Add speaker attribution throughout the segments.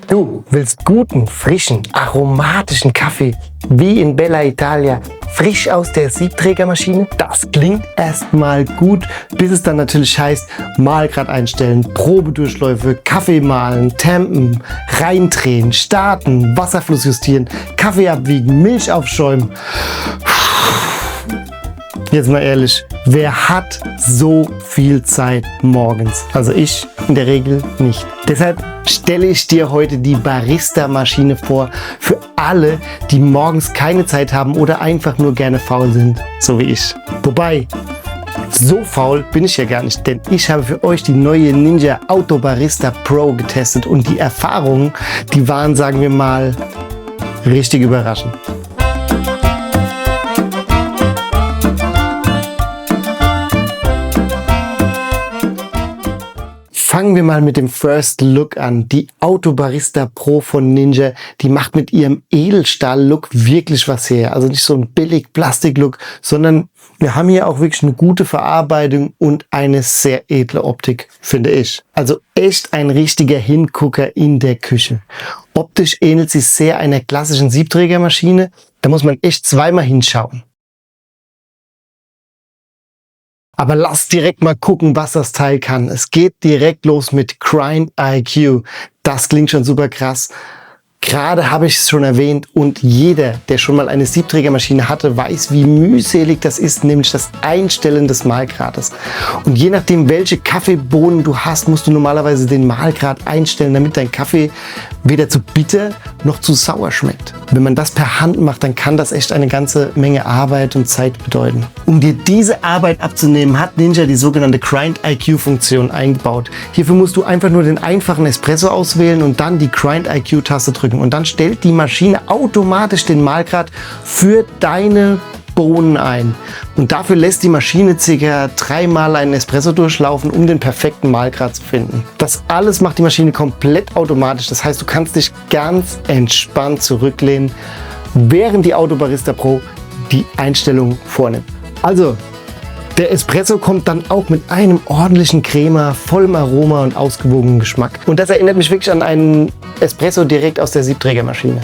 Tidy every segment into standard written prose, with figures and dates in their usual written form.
Speaker 1: Du willst guten, frischen, aromatischen Kaffee, wie in Bella Italia, frisch aus der Siebträgermaschine? Das klingt erstmal gut, bis es dann natürlich heißt, Mahlgrad einstellen, Probedurchläufe, Kaffee mahlen, tempen, reindrehen, starten, Wasserfluss justieren, Kaffee abwiegen, Milch aufschäumen. Jetzt mal ehrlich, wer hat so viel Zeit morgens? Also ich in der Regel nicht. Deshalb stelle ich dir heute die Barista-Maschine vor für alle, die morgens keine Zeit haben oder einfach nur gerne faul sind, so wie ich. Wobei, so faul bin ich ja gar nicht, denn ich habe für euch die neue Ninja Auto Barista Pro getestet und die Erfahrungen, die waren, sagen wir mal, richtig überraschend. Fangen wir mal mit dem First Look an. Die Auto Barista Pro von Ninja, die macht mit ihrem Edelstahl-Look wirklich was her. Also nicht so ein billig Plastik-Look, sondern wir haben hier auch wirklich eine gute Verarbeitung und eine sehr edle Optik, finde ich. Also echt ein richtiger Hingucker in der Küche. Optisch ähnelt sie sehr einer klassischen Siebträgermaschine. Da muss man echt zweimal hinschauen. Aber lass direkt mal gucken, was das Teil kann. Es geht direkt los mit Grind IQ. Das klingt schon super krass. Gerade habe ich es schon erwähnt und jeder, der schon mal eine Siebträgermaschine hatte, weiß, wie mühselig das ist, nämlich das Einstellen des Mahlgrades. Und je nachdem, welche Kaffeebohnen du hast, musst du normalerweise den Mahlgrad einstellen, damit dein Kaffee weder zu bitter noch zu sauer schmeckt. Wenn man das per Hand macht, dann kann das echt eine ganze Menge Arbeit und Zeit bedeuten. Um dir diese Arbeit abzunehmen, hat Ninja die sogenannte Grind IQ Funktion eingebaut. Hierfür musst du einfach nur den einfachen Espresso auswählen und dann die Grind IQ Taste drücken. Und dann stellt die Maschine automatisch den Mahlgrad für deine Bohnen ein. Und dafür lässt die Maschine ca. 3-mal einen Espresso durchlaufen, um den perfekten Mahlgrad zu finden. Das alles macht die Maschine komplett automatisch. Das heißt, du kannst dich ganz entspannt zurücklehnen, während die Auto Barista Pro die Einstellung vornimmt. Also, der Espresso kommt dann auch mit einem ordentlichen Crema, vollem Aroma und ausgewogenen Geschmack. Und das erinnert mich wirklich an einen Espresso direkt aus der Siebträgermaschine.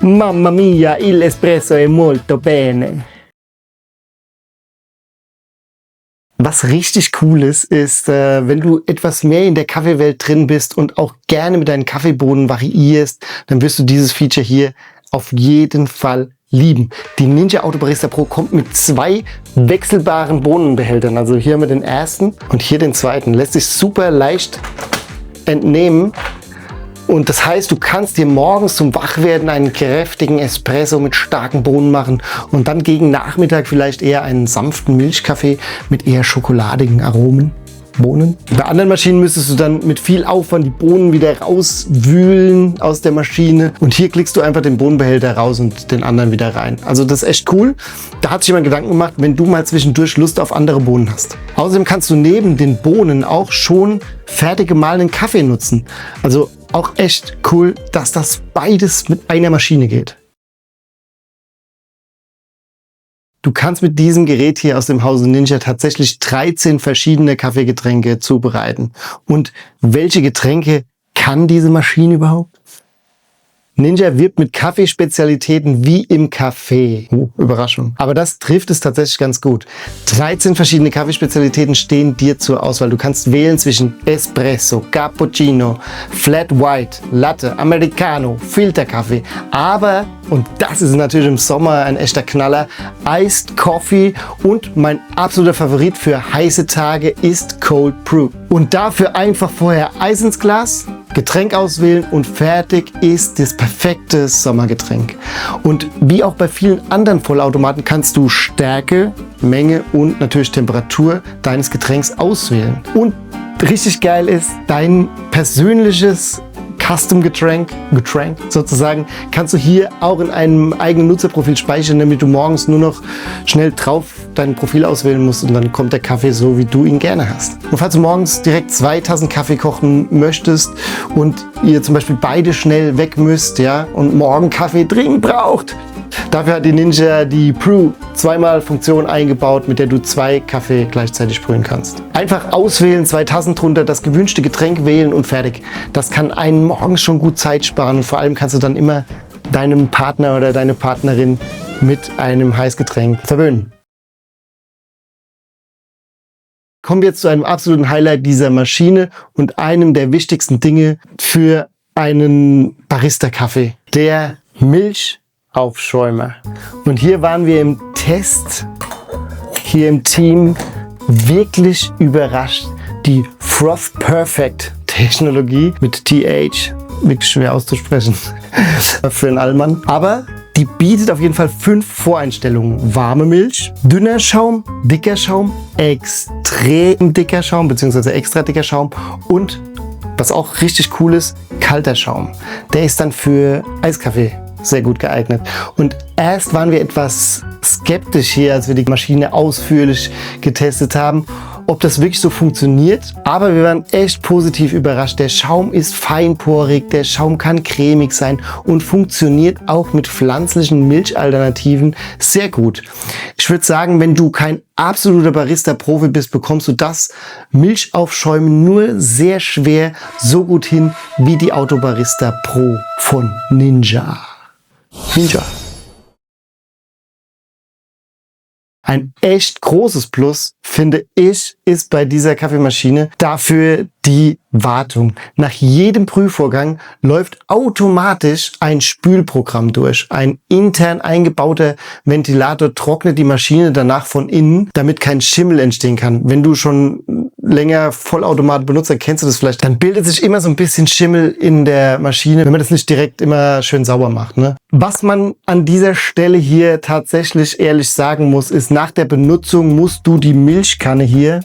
Speaker 1: Mamma mia, il espresso è molto bene. Was richtig cool ist, wenn du etwas mehr in der Kaffeewelt drin bist und auch gerne mit deinen Kaffeebohnen variierst, dann wirst du dieses Feature hier auf jeden Fall lieben. Die Ninja Auto Barista Pro kommt mit 2 wechselbaren Bohnenbehältern. Also hier haben wir den ersten und hier den zweiten. Lässt sich super leicht entnehmen. Und das heißt, du kannst dir morgens zum Wachwerden einen kräftigen Espresso mit starken Bohnen machen und dann gegen Nachmittag vielleicht eher einen sanften Milchkaffee mit eher schokoladigen Aromen. Bohnen. Bei anderen Maschinen müsstest du dann mit viel Aufwand die Bohnen wieder rauswühlen aus der Maschine und hier klickst du einfach den Bohnenbehälter raus und den anderen wieder rein. Also das ist echt cool. Da hat sich jemand Gedanken gemacht, wenn du mal zwischendurch Lust auf andere Bohnen hast. Außerdem kannst du neben den Bohnen auch schon fertig gemahlenen Kaffee nutzen. Also auch echt cool, dass das beides mit einer Maschine geht. Du kannst mit diesem Gerät hier aus dem Hause Ninja tatsächlich 13 verschiedene Kaffeegetränke zubereiten. Und welche Getränke kann diese Maschine überhaupt? Ninja wirbt mit Kaffeespezialitäten wie im Café. Überraschung. Aber das trifft es tatsächlich ganz gut. 13 verschiedene Kaffeespezialitäten stehen dir zur Auswahl. Du kannst wählen zwischen Espresso, Cappuccino, Flat White, Latte, Americano, Filterkaffee. Aber, und das ist natürlich im Sommer ein echter Knaller, Iced Coffee und mein absoluter Favorit für heiße Tage ist Cold Brew. Und dafür einfach vorher Eis ins Glas, Getränk auswählen und fertig ist das perfekte Sommergetränk. Und wie auch bei vielen anderen Vollautomaten kannst du Stärke, Menge und natürlich Temperatur deines Getränks auswählen. Und richtig geil ist, dein persönliches Custom-Getränk sozusagen, kannst du hier auch in einem eigenen Nutzerprofil speichern, damit du morgens nur noch schnell drauf dein Profil auswählen musst und dann kommt der Kaffee so, wie du ihn gerne hast. Und falls du morgens direkt 2 Tassen Kaffee kochen möchtest und ihr zum Beispiel beide schnell weg müsst, ja, und morgen Kaffee dringend braucht, Dafür hat die Ninja die Brew zweimal Funktion eingebaut, mit der du 2 Kaffee gleichzeitig brühen kannst. Einfach auswählen, 2 Tassen drunter, das gewünschte Getränk wählen und fertig. Das kann einen morgens schon gut Zeit sparen und vor allem kannst du dann immer deinem Partner oder deine Partnerin mit einem Heißgetränk verwöhnen. Kommen wir jetzt zu einem absoluten Highlight dieser Maschine und einem der wichtigsten Dinge für einen Barista-Kaffee, der Milchaufschäumer. Und hier waren wir im Test, hier im Team, wirklich überrascht. Die Froth Perfect Technologie mit TH, wirklich schwer auszusprechen für einen Allmann, aber die bietet auf jeden Fall 5 Voreinstellungen. Warme Milch, dünner Schaum, dicker Schaum, extrem dicker Schaum bzw. extra dicker Schaum und, was auch richtig cool ist, kalter Schaum. Der ist dann für Eiskaffee sehr gut geeignet. Und erst waren wir etwas skeptisch hier, als wir die Maschine ausführlich getestet haben, ob das wirklich so funktioniert. Aber wir waren echt positiv überrascht. Der Schaum ist feinporig, der Schaum kann cremig sein und funktioniert auch mit pflanzlichen Milchalternativen sehr gut. Ich würde sagen, wenn du kein absoluter Barista-Profi bist, bekommst du das Milchaufschäumen nur sehr schwer so gut hin wie die Autobarista Pro von Ninja. Ein echt großes Plus, finde ich, ist bei dieser Kaffeemaschine dafür die Wartung. Nach jedem Prüfvorgang läuft automatisch ein Spülprogramm durch. Ein intern eingebauter Ventilator trocknet die Maschine danach von innen, damit kein Schimmel entstehen kann. Wenn du schon länger Vollautomat benutzt, dann kennst du das vielleicht. Dann bildet sich immer so ein bisschen Schimmel in der Maschine, wenn man das nicht direkt immer schön sauber macht, ne? Was man an dieser Stelle hier tatsächlich ehrlich sagen muss, ist, nach der Benutzung musst du die Milchkanne hier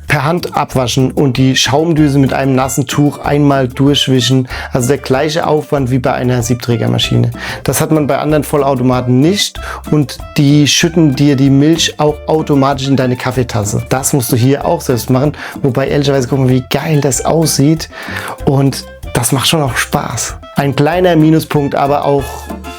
Speaker 1: per Hand abwaschen und die Schaumdüse mit einem nassen Tuch einmal durchwischen. Also der gleiche Aufwand wie bei einer Siebträgermaschine. Das hat man bei anderen Vollautomaten nicht und die schütten dir die Milch auch automatisch in deine Kaffeetasse. Das musst du hier auch selbst machen. Wobei ehrlicherweise, guck mal, wie geil das aussieht und das macht schon auch Spaß. Ein kleiner Minuspunkt, aber auch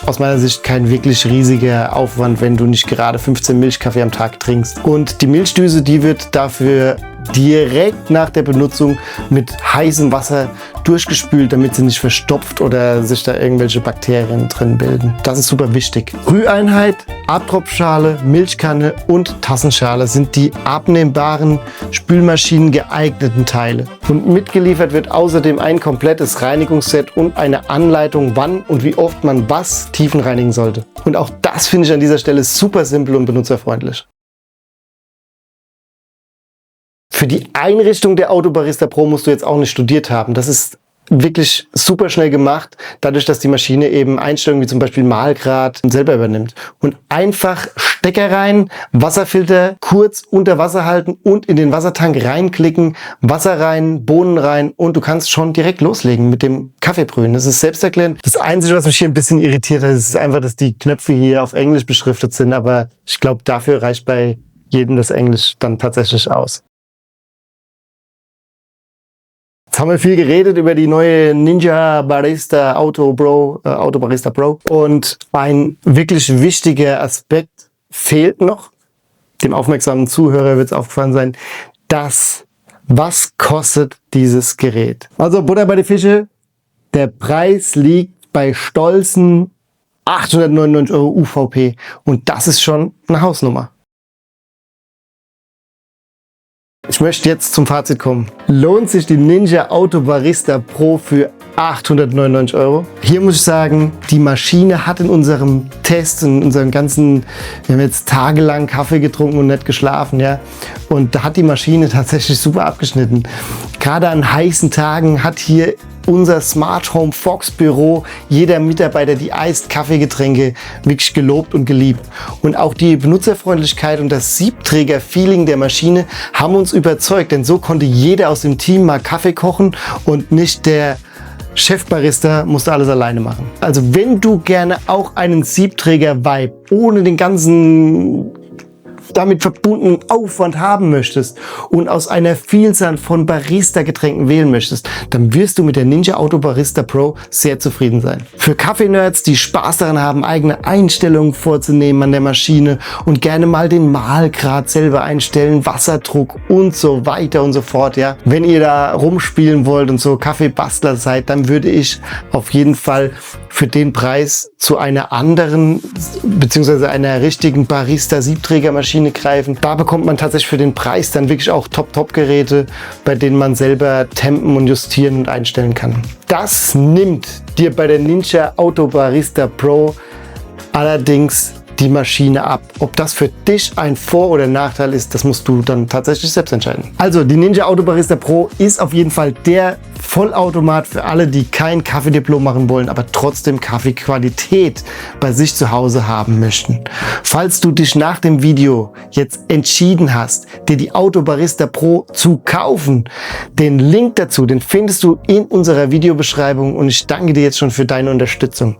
Speaker 1: aus meiner Sicht kein wirklich riesiger Aufwand, wenn du nicht gerade 15 Milchkaffee am Tag trinkst. Und die Milchdüse, die wird dafür direkt nach der Benutzung mit heißem Wasser durchgespült, damit sie nicht verstopft oder sich da irgendwelche Bakterien drin bilden. Das ist super wichtig. Brüheinheit, Abtropfschale, Milchkanne und Tassenschale sind die abnehmbaren Spülmaschinen geeigneten Teile. Und mitgeliefert wird außerdem ein komplettes Reinigungsset und eine Anleitung, wann und wie oft man was tiefenreinigen sollte. Und auch das finde ich an dieser Stelle super simpel und benutzerfreundlich. Für die Einrichtung der Autobarista Pro musst du jetzt auch nicht studiert haben. Das ist wirklich super schnell gemacht, dadurch, dass die Maschine eben Einstellungen wie zum Beispiel Mahlgrad selber übernimmt. Und einfach Stecker rein, Wasserfilter kurz unter Wasser halten und in den Wassertank reinklicken, Wasser rein, Bohnen rein und du kannst schon direkt loslegen mit dem Kaffeebrühen. Das ist selbsterklärend. Das Einzige, was mich hier ein bisschen irritiert hat, ist einfach, dass die Knöpfe hier auf Englisch beschriftet sind, aber ich glaube, dafür reicht bei jedem das Englisch dann tatsächlich aus. Jetzt haben wir viel geredet über die neue Ninja Barista Autobarista Pro und ein wirklich wichtiger Aspekt fehlt noch. Dem aufmerksamen Zuhörer wird es aufgefallen sein, was kostet dieses Gerät? Also Butter bei die Fische, der Preis liegt bei stolzen 899 € UVP und das ist schon eine Hausnummer. Ich möchte jetzt zum Fazit kommen. Lohnt sich die Ninja Autobarista Pro für 899 €? Hier muss ich sagen, die Maschine hat in unserem Test, in unserem ganzen, wir haben jetzt tagelang Kaffee getrunken und nicht geschlafen, ja. Und da hat die Maschine tatsächlich super abgeschnitten. Gerade an heißen Tagen hat hier unser Smart Home Fox Büro jeder Mitarbeiter die Kaffeegetränke wirklich gelobt und geliebt. Und auch die Benutzerfreundlichkeit und das Siebträger-Feeling der Maschine haben uns überzeugt, denn so konnte jeder aus dem Team mal Kaffee kochen und nicht der Chefbarista musste alles alleine machen. Also wenn du gerne auch einen Siebträger-Vibe ohne den ganzen damit verbundenen Aufwand haben möchtest und aus einer Vielzahl von Barista-Getränken wählen möchtest, dann wirst du mit der Ninja Auto Barista Pro sehr zufrieden sein. Für Kaffee-Nerds, die Spaß daran haben, eigene Einstellungen vorzunehmen an der Maschine und gerne mal den Mahlgrad selber einstellen, Wasserdruck und so weiter und so fort, ja. Wenn ihr da rumspielen wollt und so Kaffeebastler seid, dann würde ich auf jeden Fall für den Preis zu einer anderen bzw. einer richtigen Barista-Siebträgermaschine greifen. Da bekommt man tatsächlich für den Preis dann wirklich auch Top-Geräte, bei denen man selber tempen und justieren und einstellen kann. Das nimmt dir bei der Ninja Auto Barista Pro allerdings die Maschine ab. Ob das für dich ein Vor- oder Nachteil ist, das musst du dann tatsächlich selbst entscheiden. Also die Ninja Auto Barista Pro ist auf jeden Fall der Vollautomat für alle, die kein Kaffeediplom machen wollen, aber trotzdem Kaffeequalität bei sich zu Hause haben möchten. Falls du dich nach dem Video jetzt entschieden hast, dir die Auto Barista Pro zu kaufen, den Link dazu, den findest du in unserer Videobeschreibung und ich danke dir jetzt schon für deine Unterstützung.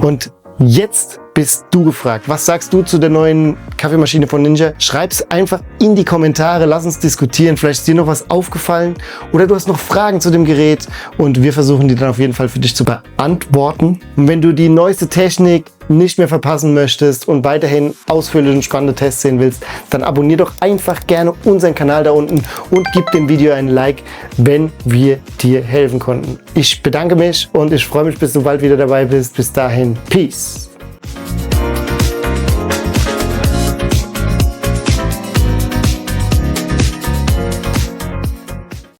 Speaker 1: Und jetzt bist du gefragt. Was sagst du zu der neuen Kaffeemaschine von Ninja? Schreib's einfach in die Kommentare, lass uns diskutieren. Vielleicht ist dir noch was aufgefallen oder du hast noch Fragen zu dem Gerät und wir versuchen die dann auf jeden Fall für dich zu beantworten. Und wenn du die neueste Technik nicht mehr verpassen möchtest und weiterhin ausführliche und spannende Tests sehen willst, dann abonnier doch einfach gerne unseren Kanal da unten und gib dem Video ein Like, wenn wir dir helfen konnten. Ich bedanke mich und ich freue mich, bis du bald wieder dabei bist. Bis dahin, Peace!